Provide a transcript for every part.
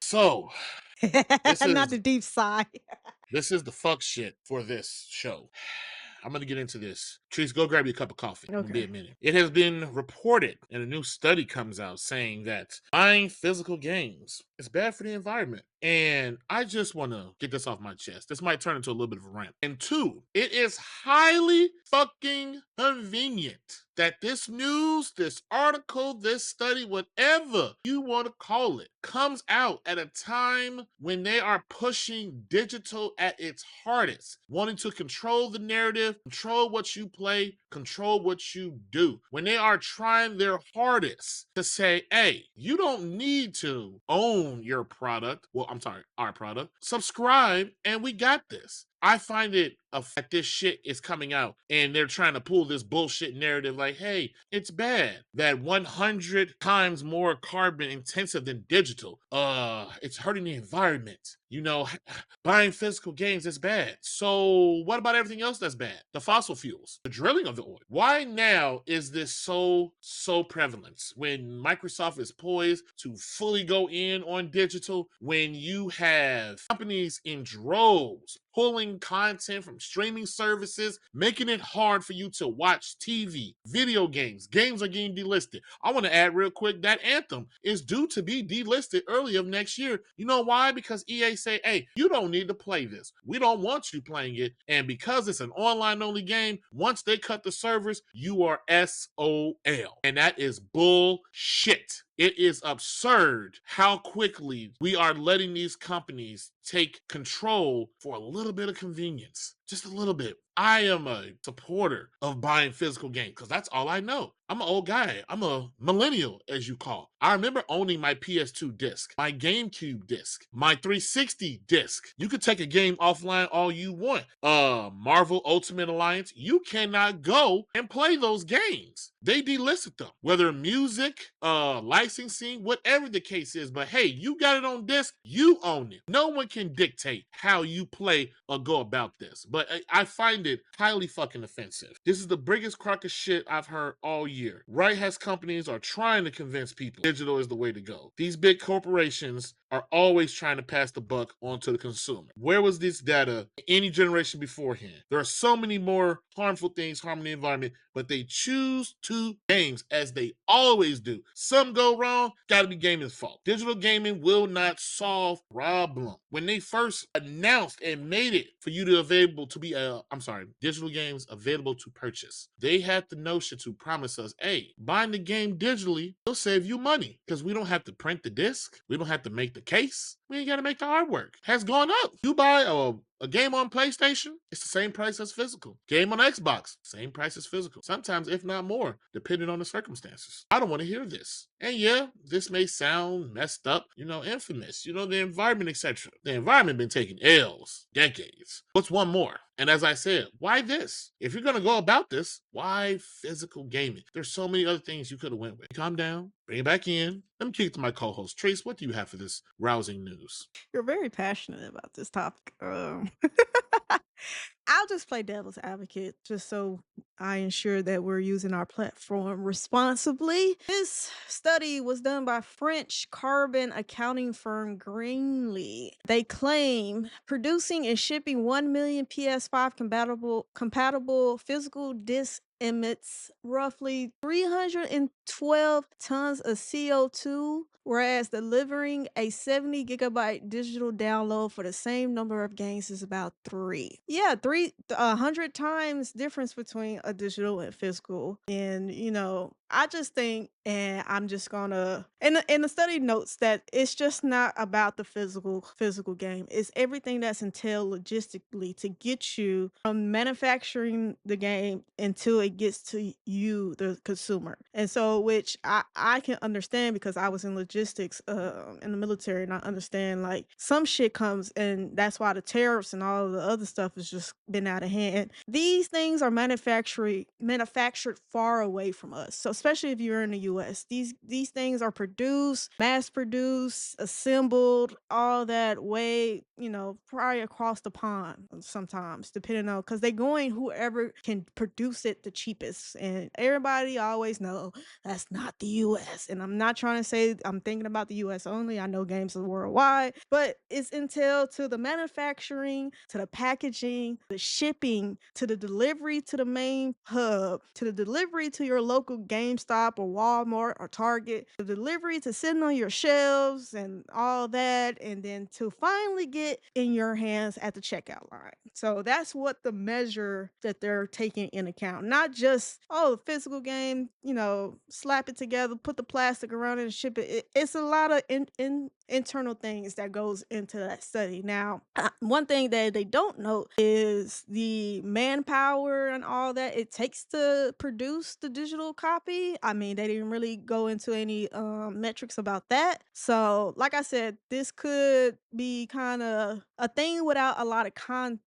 So this Not the is deep sigh. this is the fuck shit for this show. I'm gonna get into this. Trees, go grab you a cup of coffee. It'll be a Okay. minute. It has been reported, and a new study comes out saying that buying physical games is bad for the environment. And I just want to get this off my chest. This might turn into a little bit of a rant. And two, it is highly fucking convenient that this news, this article, this study, whatever you want to call it, comes out at a time when they are pushing digital at its hardest, wanting to control the narrative, control what you play, control what you do. When they are trying their hardest to say, hey, you don't need to own your product. Well, I'm sorry, our product. Subscribe, and we got this. I find it that this shit is coming out and they're trying to pull this bullshit narrative like, hey, it's bad that 100 times more carbon intensive than digital. It's hurting the environment. You know, buying physical games is bad. So what about everything else that's bad? The fossil fuels, the drilling of the oil. Why now is this so prevalent when Microsoft is poised to fully go in on digital, when you have companies in droves pulling content from streaming services, making it hard for you to watch TV, video games. Games are getting delisted. I want to add real quick that Anthem is due to be delisted early of next year. You know why? Because EA say, hey, you don't need to play this. We don't want you playing it. And because it's an online only game, once they cut the servers, you are SOL. And that is bullshit. It is absurd how quickly we are letting these companies take control for a little bit of convenience. Just a little bit. I am a supporter of buying physical games because that's all I know. I'm an old guy. I'm a millennial, as you call. I remember owning my PS2 disc, my GameCube disc, my 360 disc. You could take a game offline all you want. Marvel Ultimate Alliance, you cannot go and play those games. They delisted them. Whether music, licensing, whatever the case is. But hey, you got it on disc, you own it. No one can dictate how you play or go about this. But I find it highly fucking offensive. This is the biggest crock of shit I've heard all year. Right has companies are trying to convince people digital is the way to go. These big corporations are always trying to pass the buck on to the consumer. Where was this data any generation beforehand? There are so many more harmful things harming the environment, but they choose to games as they always do. Some go wrong, gotta be gaming's fault. Digital gaming will not solve problem. When they first announced and made it for you to available to be digital games available to purchase, they had the notion to promise us, hey, buying the game digitally will save you money because we don't have to print the disc, we don't have to make the case, we ain't gotta make the artwork. Has gone up. You buy a game on PlayStation, it's the same price as physical. Game on Xbox, same price as physical. Sometimes, if not more, depending on the circumstances. I don't want to hear this. And yeah, this may sound messed up, infamous, the environment, etc. The environment been taking L's, decades. What's one more? And as I said, why this? If you're going to go about this, why physical gaming? There's so many other things you could have went with. Calm down, bring it back in. Let me kick it to my co-host. Trace, what do you have for this rousing news? You're very passionate about this topic. I'll just play devil's advocate just so I ensure that we're using our platform responsibly. This study was done by French carbon accounting firm Greenly. They claim producing and shipping 1 million PS5 compatible physical disc emits roughly 312 tons of CO2, whereas delivering a 70 gigabyte digital download for the same number of games is about 3. Yeah, 100 times difference between a digital and physical. And I just think, and I'm just gonna, and the study notes that it's just not about the physical game. It's everything that's entailed logistically to get you from manufacturing the game until it gets to you, the consumer. And so, which I can understand because I was in logistics in the military, and I understand like some shit comes, and that's why the tariffs and all of the other stuff has just been out of hand. These things are manufactured far away from us. So especially if you're in the US. These things are produced, mass produced, assembled, all that way, probably across the pond sometimes, depending on because they're going whoever can produce it the cheapest. And everybody always know that's not the US. And I'm not trying to say I'm thinking about the US only. I know games are worldwide, but it's entailed to the manufacturing, to the packaging, the shipping, to the delivery to the main hub, to the delivery to your local GameStop or Walmart or Target, the delivery to sitting on your shelves and all that, and then to finally get in your hands at the checkout line. So that's what the measure that they're taking in account. Not just, oh, the physical game, slap it together, put the plastic around it and ship it. It's a lot of internal things that goes into that study. Now, one thing that they don't know is the manpower and all that it takes to produce the digital copy. I mean, they didn't really go into any metrics about that. So, like I said, this could be kind of a thing without a lot of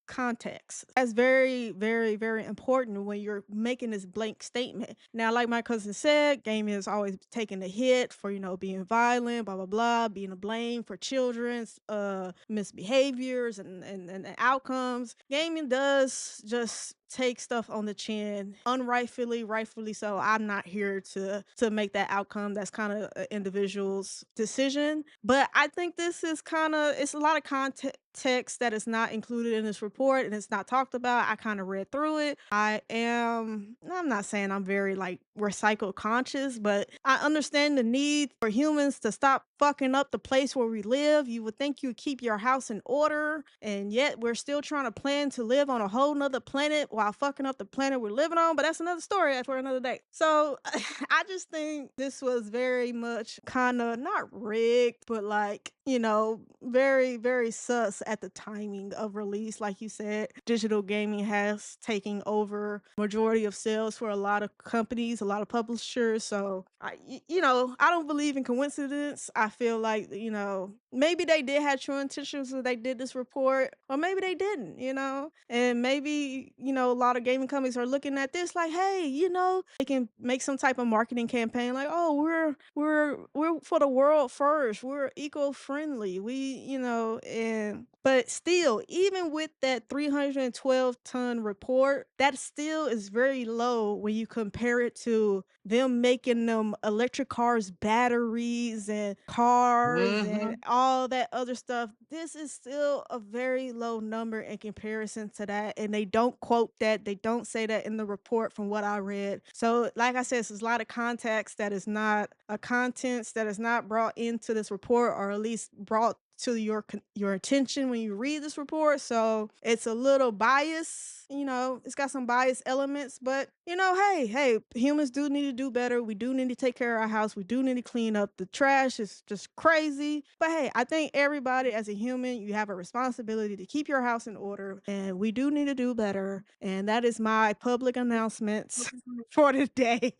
context. That's very, very, very important when you're making this blank statement. Now, like my cousin said, gaming is always taking a hit for, being violent, blah, blah, blah, being a blame for children's misbehaviors and outcomes. Gaming does just take stuff on the chin rightfully so. I'm not here to make that outcome. That's kind of an individual's decision, but I think this is kind of, it's a lot of context that is not included in this report and it's not talked about. I kind of read through it. I'm not saying I'm very like recycle conscious, but I understand the need for humans to stop fucking up the place where we live. You would think you would keep your house in order, and yet we're still trying to plan to live on a whole nother planet while fucking up the planet we're living on. But that's another story for another day. So I just think this was very much kind of not rigged, but like, very, very sus at the timing of release. Like you said, digital gaming has taken over majority of sales for a lot of companies, a lot of publishers. So I don't believe in coincidence. I feel like, maybe they did have true intentions when they did this report, or maybe they didn't, and maybe, a lot of gaming companies are looking at this like, hey, they can make some type of marketing campaign like, oh, we're for the world first. We're eco-friendly. And but still, even with that 312-ton report, that still is very low when you compare it to them making them electric cars, batteries, and cars, and Mhm. all that other stuff. This is still a very low number in comparison to that. And they don't quote that. They don't say that in the report from what I read. So, like I said, there's a lot of context that is not a contents that is not brought into this report, or at least brought to your attention when you read this report. So it's a little biased, it's got some bias elements, but hey, humans do need to do better. We do need to take care of our house. We do need to clean up the trash. It's just crazy. But hey, I think everybody as a human, you have a responsibility to keep your house in order, and we do need to do better. And that is my public announcements for today.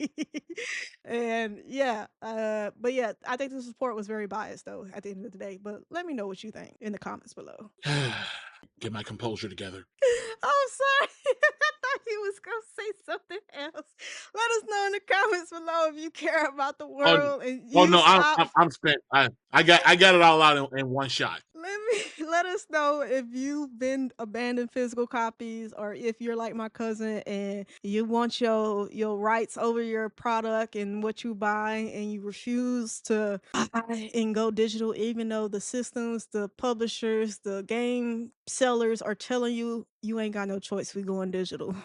And yeah, but yeah, I think this report was very biased though at the end of the day. But let me know what you think in the comments below. Get my composure together. I'm sorry. I thought he was gonna say something else. Let us know in the comments below if you care about the Oh, world and oh you no, I'm, stop. I'm I'm spent. I got it all out in one shot. Let us know if you've been abandoned physical copies, or if you're like my cousin and you want your rights over your product and what you buy, and you refuse to buy and go digital, even though the systems, the publishers, the game sellers are telling you you ain't got no choice. We going digital.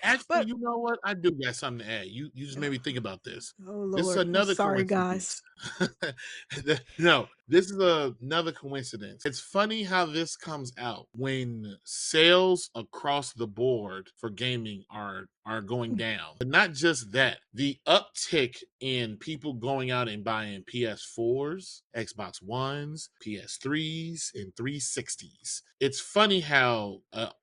Actually, But you know what? I do got something to add. You just made me think about this. oh This is Lord, I'm another sorry, guys. coincidence. No, this is another coincidence. It's funny how this comes out when sales across the board for gaming are going down. But not just that, the uptick in people going out and buying PS4s, Xbox Ones, PS3s, and 360s. It's funny how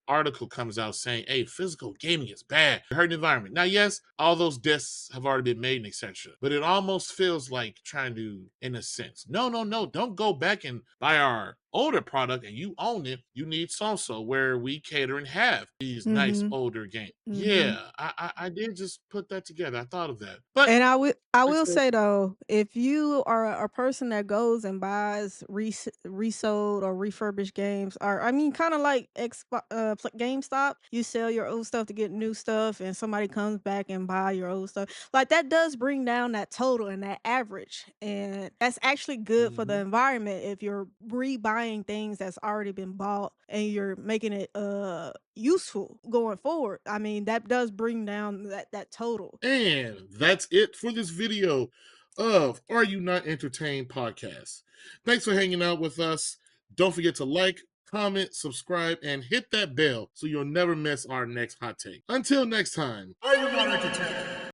article comes out saying, hey, physical gaming is bad, it hurt the environment. Now, yes, all those discs have already been made and etc. But it almost feels like trying to, in a sense, no, no, no, don't go back and buy our older product and you own it. You need so where we cater and have these nice Mhm. older games. Mhm. Yeah, I did just put that together. I thought of that. But And I like will I said, say though, if you are a person that goes and buys resold or refurbished games, or I mean, kind of like GameStop, you sell your old stuff to get new stuff, and somebody comes back and buy your old stuff. Like that does bring down that total and that average, and that's actually good for the mhm. environment if you're rebuying things that's already been bought and you're making it useful going forward. I mean, that does bring down that total. And that's it for this video of Are You Not Entertained podcast. Thanks for hanging out with us. Don't forget to like, comment, subscribe, and hit that bell so you'll never miss our next hot take. Until next time, are you not entertained?